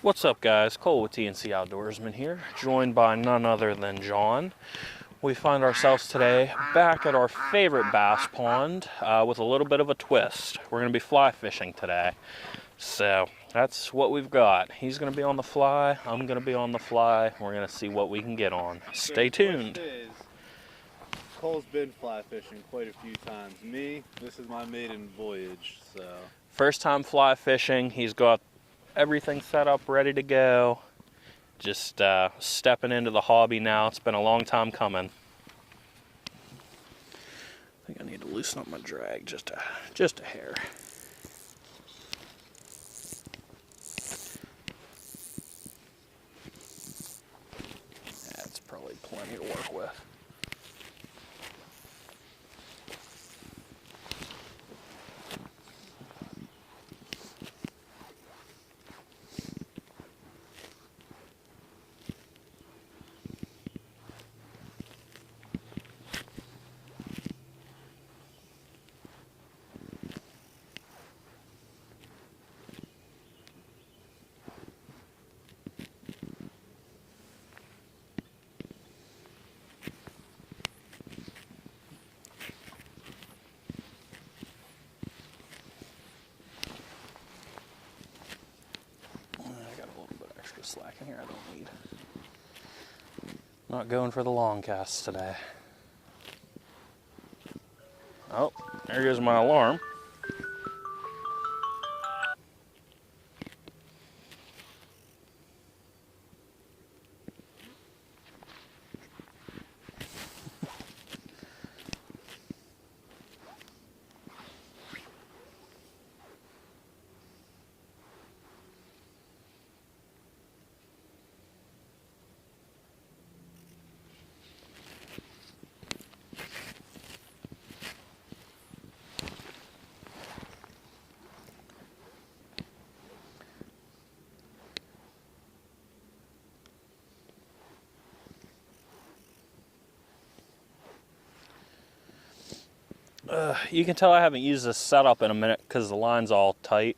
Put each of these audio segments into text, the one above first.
What's up, guys? Cole with T&C Outdoorsmen here, joined by none other than John. We find ourselves today back at our favorite bass pond with a little bit of a twist. We're going to be fly fishing today. So that's what we've got. He's going to be on the fly, I'm going to be on the fly. We're going to see what we can get on. Stay tuned. Cole's been fly fishing quite a few times. Me, this is my maiden voyage, so. First time fly fishing. He's got everything set up, ready to go. Just stepping into the hobby now. It's been a long time coming. I think I need to loosen up my drag just a hair. That's probably plenty to work with. Slack in here, I don't need. Not going for the long casts today. Oh, there goes my alarm. You can tell I haven't used this setup in a minute because the line's all tight.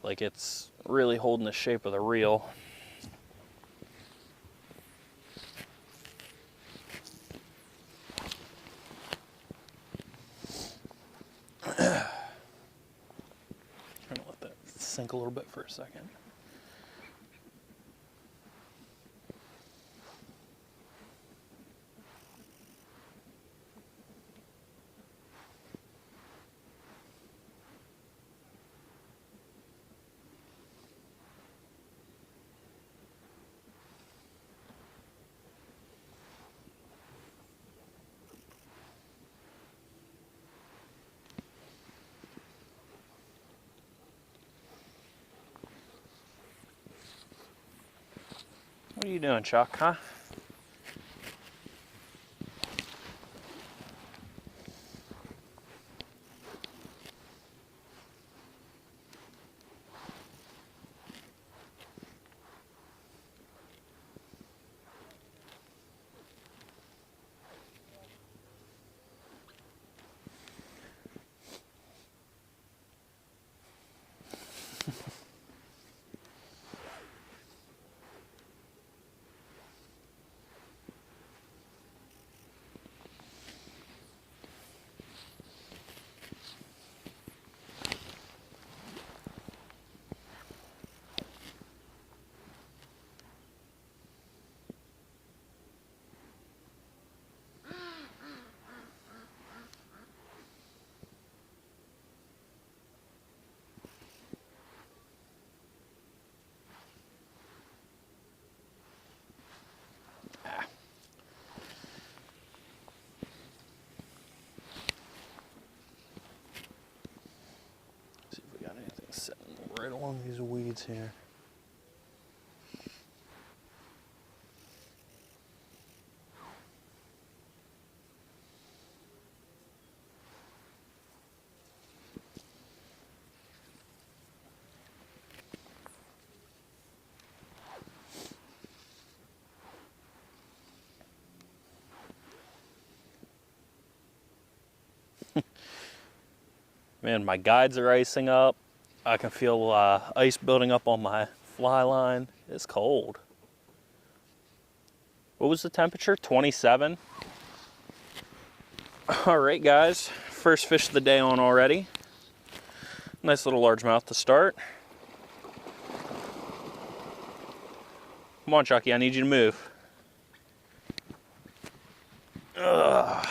Like it's really holding the shape of the reel. Trying to let that sink a little bit for a second. What are you doing, Chuck, huh? Sitting right along these weeds here. Man, my guides are icing up. I can feel ice building up on my fly line. It's cold. What was the temperature? 27? All right, guys. First fish of the day on already. Nice little largemouth to start. Come on, Chucky, I need you to move. Ugh,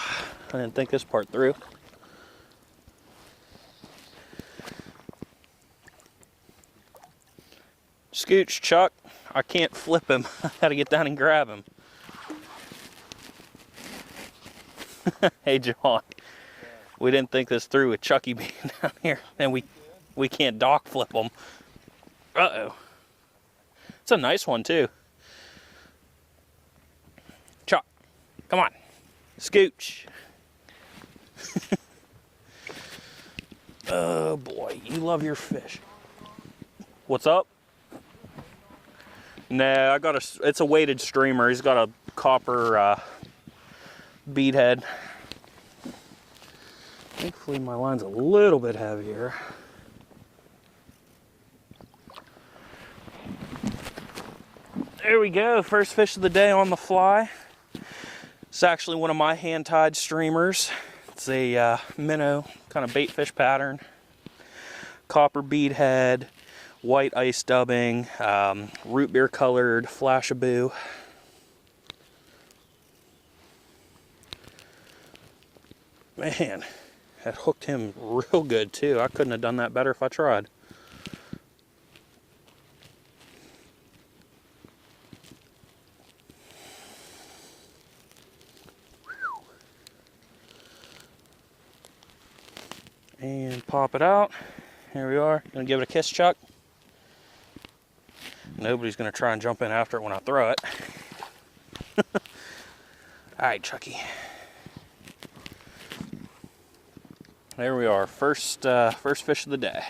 I didn't think this part through. Scooch, Chuck. I can't flip him. I gotta get down and grab him. Hey, John. We didn't think this through with Chucky being down here, and we can't dock flip him. Uh-oh. It's a nice one, too. Chuck, come on. Scooch. Oh, boy. You love your fish. What's up? No, it's a weighted streamer. He's got a copper bead head. Thankfully my line's a little bit heavier. There we go, first fish of the day on the fly. It's actually one of my hand-tied streamers. It's a minnow kind of bait fish pattern. Copper bead head, white ice dubbing, root beer colored flashaboo. Man, that hooked him real good too. I couldn't have done that better if I tried. And pop it out. Here we are. Gonna give it a kiss, Chuck. Nobody's gonna try and jump in after it when I throw it. All right, Chucky. There we are, first fish of the day.